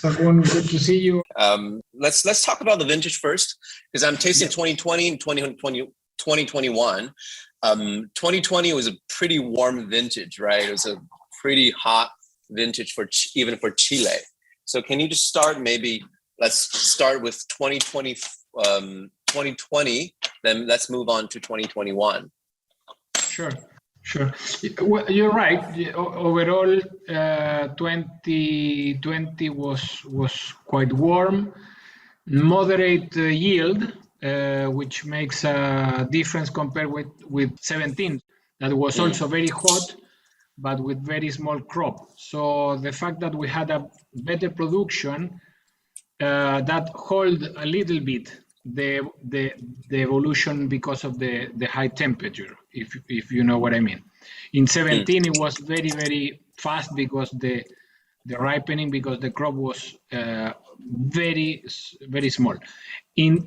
Zekun, good to see you. Let's talk about the vintage first, because I'm tasting 2020 and 2021. 2020 was a pretty warm vintage, right? It was a pretty hot vintage even for Chile. So can you just start, maybe let's start with 2020, then let's move on to 2021. Sure. Well, you're right. Overall, 2020 was quite warm, moderate yield, which makes a difference compared with 17. That was also very hot, but with very small crop. So the fact that we had a better production, that hold a little bit the evolution because of the high temperature, if you know what I mean. In 17 it was very, very fast because the ripening, because the crop was very, very small.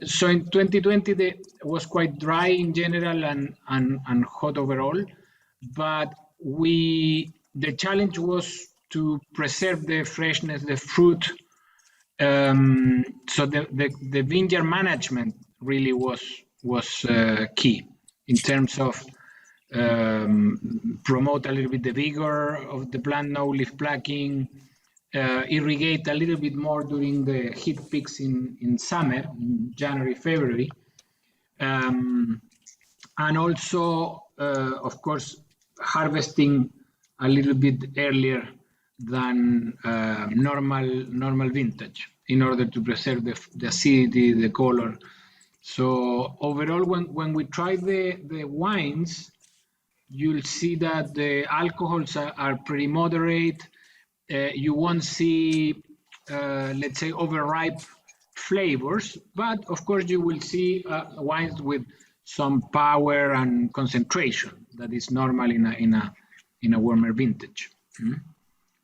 So in 2020 it was quite dry in general and hot overall, but the challenge was to preserve the freshness, the fruit. So the vineyard management really was key in terms of promote a little bit the vigor of the plant, no leaf blacking, irrigate a little bit more during the heat peaks in summer, in January, February, and also, of course, harvesting a little bit earlier than normal vintage in order to preserve the acidity, the color. So overall, when we try the wines, you'll see that the alcohols are pretty moderate. You won't see, let's say, overripe flavors, but of course you will see wines with some power and concentration that is normal in a warmer vintage.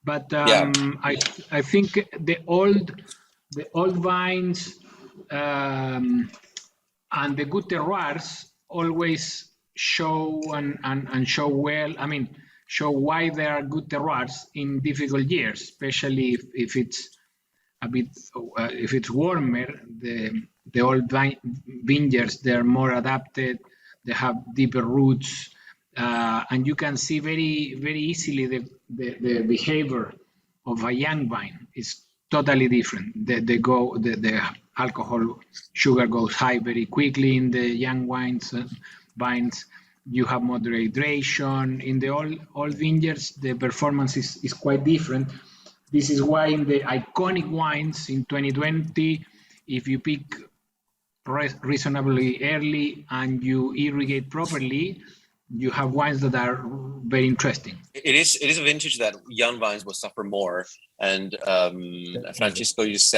But I think the old vines and the good terroirs always show and show well. I mean, show why there are good terroirs in difficult years, especially if it's a bit if it's warmer. The old vineyards, they're more adapted. They have deeper roots. And you can see very, very easily the behavior of a young vine is totally different. The alcohol sugar goes high very quickly in the young vines. You have moderate hydration. In the old vineyards, the performance is quite different. This is why in the iconic wines in 2020, if you pick reasonably early and you irrigate properly, you have wines that are very interesting. It is a vintage that young vines will suffer more. And Francisco, you just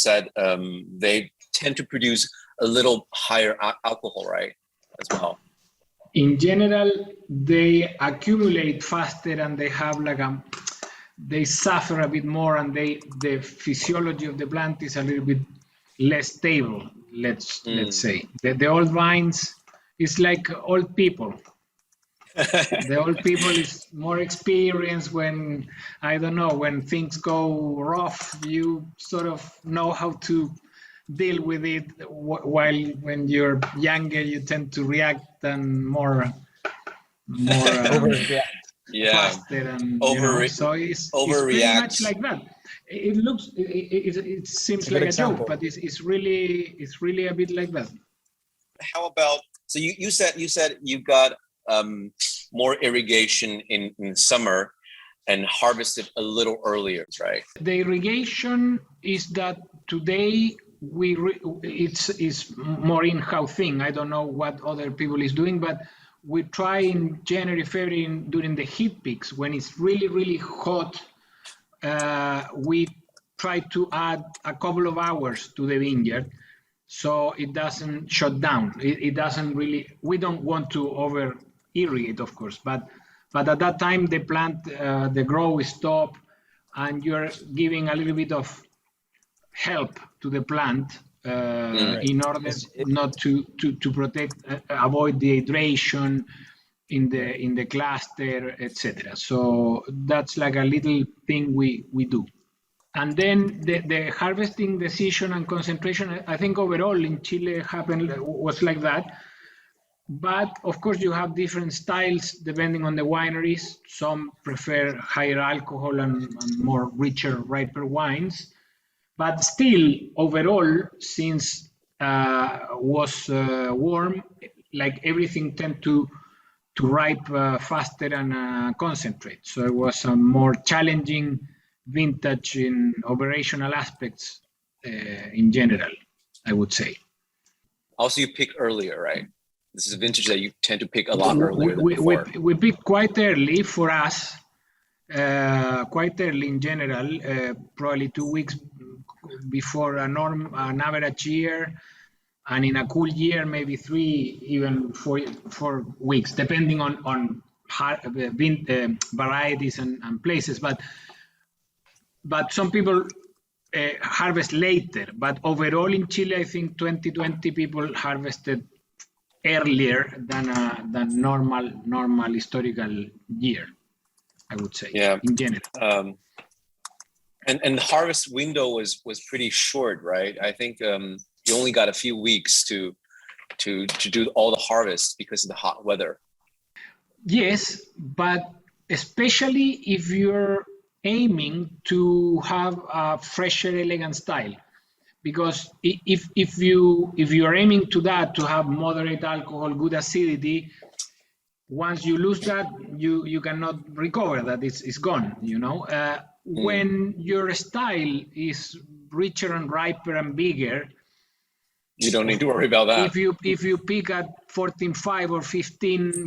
said they tend to produce a little higher alcohol, right? As well. In general, they accumulate faster and they have they suffer a bit more, and the physiology of the plant is a little bit less stable. Let's say the old vines is like old people. The old people is more experienced. When when things go rough, you sort of know how to deal with it, while when you're younger you tend to react and more overreact. Faster and so it's pretty much like that. It seems like a joke, but it's really a bit like that. How about, so you said you've got more irrigation in summer and harvested a little earlier, right? The irrigation is that today it's more in-house thing. I don't know what other people is doing, but we try in January, February, during the heat peaks, when it's really, really hot, we try to add a couple of hours to the vineyard so it doesn't shut down. It doesn't really, we don't want to over irrigate, of course, but at that time the plant, the grow is stopped, and you're giving a little bit of help to the plant in order not to protect, avoid dehydration in the cluster, etc. So that's like a little thing we do. And then the harvesting decision and concentration, I think overall in Chile was like that. But of course, you have different styles depending on the wineries. Some prefer higher alcohol and more richer, riper wines. But still, overall, since was warm, like everything tend to ripe faster and concentrate. So it was a more challenging vintage in operational aspects in general, I would say. Also, you pick earlier, right? This is a vintage that you tend to pick a lot earlier than before. We pick quite early for us, quite early in general, probably 2 weeks before an average year, and in a cool year, maybe 3, even 4 weeks, depending on varieties and places. But some people harvest later. But overall in Chile, I think 2020 people harvested earlier than normal historical year, I would say. Yeah. In general. And the harvest window was pretty short, right? I think you only got a few weeks to do all the harvest because of the hot weather. Yes, but especially if you're aiming to have a fresher, elegant style, because if you are aiming to have moderate alcohol, good acidity, once you lose that, you cannot recover that. It's gone. When your style is richer and riper and bigger, you don't need to worry about that. If you pick at 14.5 or 15,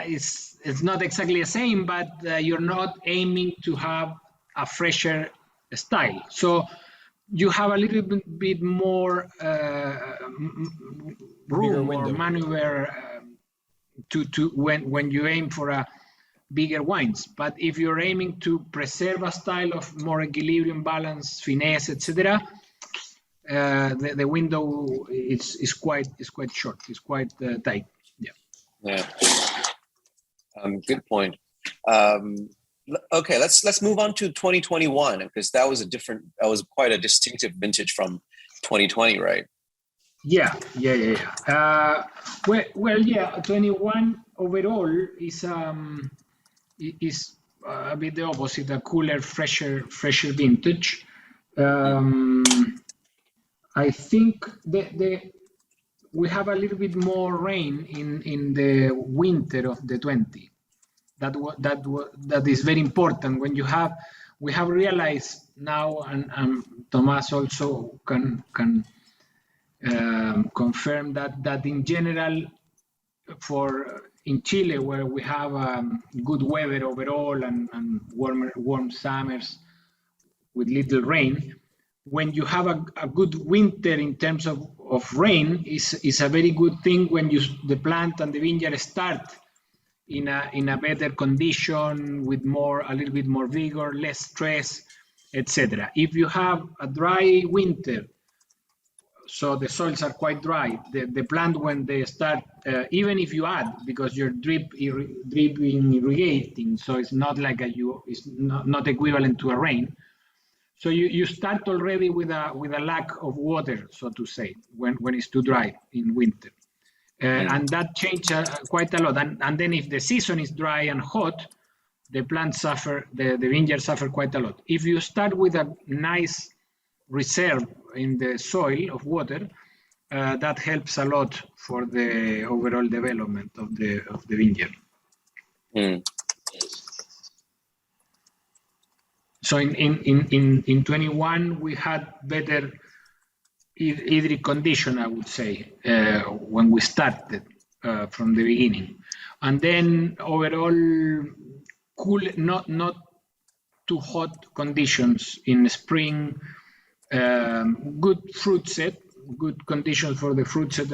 it's not exactly the same, but you're not aiming to have a fresher style. So you have a little bit more room or maneuver to when you aim for a bigger wines. But if you're aiming to preserve a style of more equilibrium, balance, finesse, etc., the window is quite short. It's quite tight. Yeah. Good point. Okay, let's move on to 2021, because that was quite a distinctive vintage from 2020, right? Yeah. Well, 21 overall is a bit the opposite, a cooler, fresher vintage. I think we have a little bit more rain in the winter of the 20. That is very important. We have realized now, and Tomás also can confirm that in general, in Chile, where we have good weather overall and warm summers with little rain, when you have a good winter in terms of rain, is a very good thing when the plant and the vineyard start in a better condition with a little bit more vigor, less stress, etc. If you have a dry winter, so the soils are quite dry, the plant, when they start, even if you add, because you're dripping irrigating, so it's not like it's not equivalent to a rain. So you start already with a lack of water, so to say, when it's too dry in winter. And that changes quite a lot. And then if the season is dry and hot, the plants suffer, the vineyards suffer quite a lot. If you start with a nice reserve in the soil of water, that helps a lot for the overall development of the vineyard. So in 21 we had better hydric condition, I would say, when we started from the beginning, and then overall cool, not too hot conditions in spring, good fruit set, good conditions for the fruit set,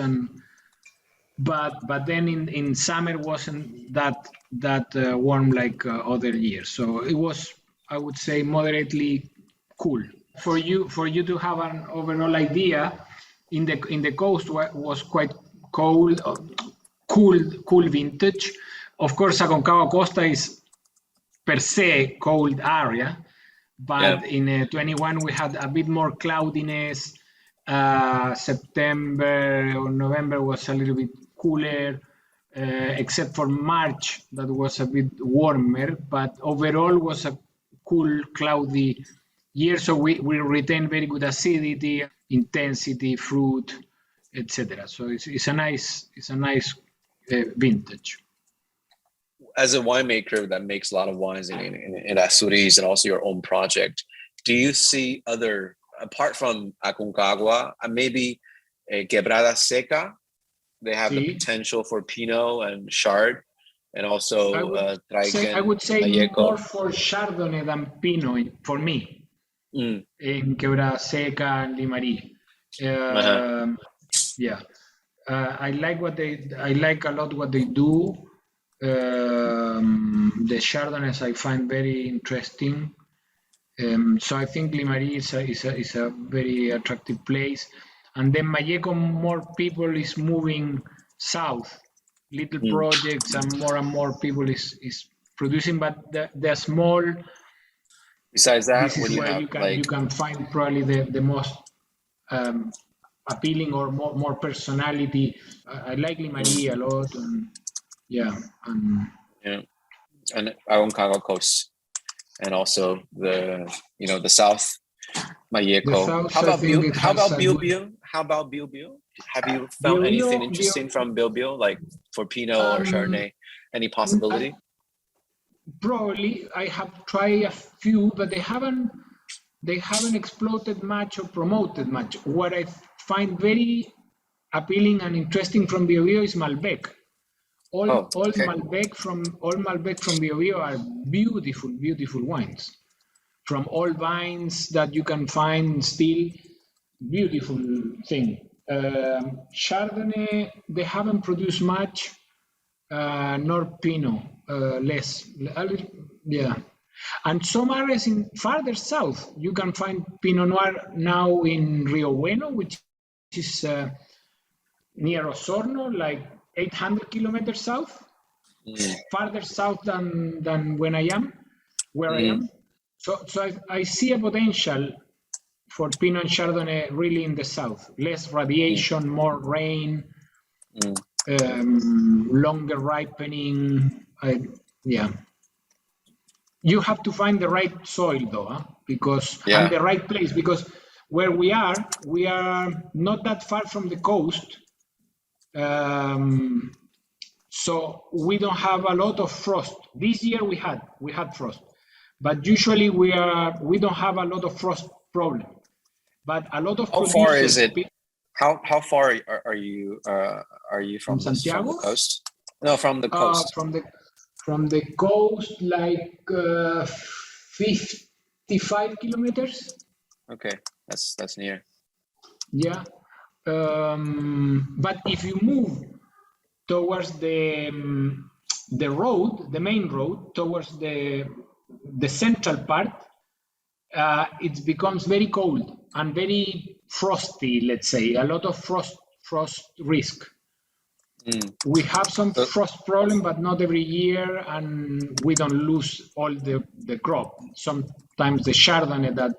but then in summer wasn't that warm like other years, so it was, I would say, moderately cool. For you to have an overall idea, in the coast was quite cold, cool vintage. Of course, Aconcagua Costa is per se cold area, But in 21 we had a bit more cloudiness. September or November was a little bit cooler, except for March that was a bit warmer. But overall was a cool, cloudy year. So we retain very good acidity, intensity, fruit, etc. So it's a nice vintage. As a winemaker that makes a lot of wines in Errazuriz and also your own project, do you see other, apart from Aconcagua, maybe Quebrada Seca, they have the potential for Pinot and Chard, and also I would say Vallejo. More for Chardonnay than Pinot for me. In Quebrada Seca and Limarí. Yeah, I like a lot what they do. The Chardonnays I find very interesting. So I think Limarí is a very attractive place. And then Vallejo, more people is moving south. Little projects and more people is producing, but they're small. Besides that, this is where you can find probably the most appealing or more personality. I like Limarí a lot, and and Aconcagua coast, and also the south Vallejo. How about BIOBIO? Have you found anything interesting from BIOBIO, like for Pinot or Chardonnay? Any possibility? Probably I have tried a few, but they haven't exploited much or promoted much. What I find very appealing and interesting from BIOBIO is Malbec. All Malbec from BIOBIO are beautiful wines from all vines that you can find. Still beautiful thing. Chardonnay they haven't produced much, nor Pinot, less. And some areas in farther south you can find Pinot Noir now in Rio Bueno, which is near Osorno, like 800 kilometers south, farther south than where I am. So I see a potential for Pinot and Chardonnay really in the south. Less radiation, more rain, longer ripening. You have to find the right soil though, and the right place, because where we are not that far from the coast. So we don't have a lot of frost. This year we had frost, but usually we don't have a lot of frost problem. But a lot of how far is it? How far are you from Santiago? From the coast? No, from the coast. From the coast, like 55 kilometers. Okay, that's near. Yeah. But if you move towards the road, the main road, towards the central part, it becomes very cold and very frosty, let's say, a lot of frost risk. We have some frost problem, but not every year, and we don't lose all the crop. Sometimes the Chardonnay that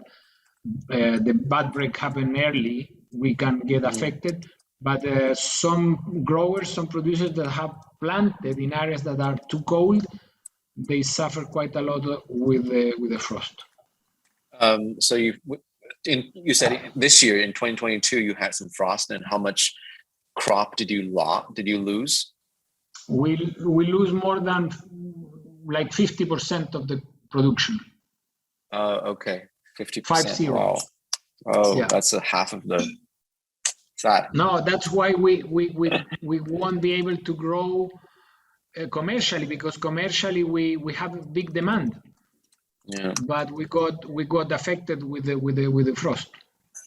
the bud break happen early, we can get affected, but some growers, some producers that have planted in areas that are too cold, they suffer quite a lot with the frost. So you said this year in 2022 you had some frost, and how much crop did you lose? We lose more than like 50% of the production. Okay, 50%. 50. Wow. Oh, yeah. That's a half of the fat. No, that's why we won't be able to grow commercially, because commercially we have a big demand. Yeah. But we got affected with the frost.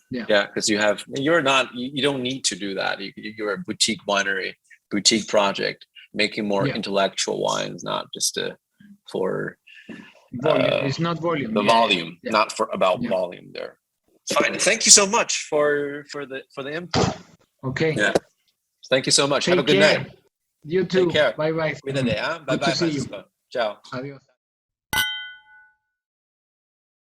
Yeah. Yeah, because you don't need to do that. You're a boutique winery, boutique project, making more intellectual wines, not just for volume. It's not volume. The volume, not about volume there. Fine. Thank you so much for the input. Okay. Yeah. Thank you so much. Have a good night. You too. Take care. Bye bye. Cuídate, ¿eh? Bye bye, Francisco. Ciao. Adiós.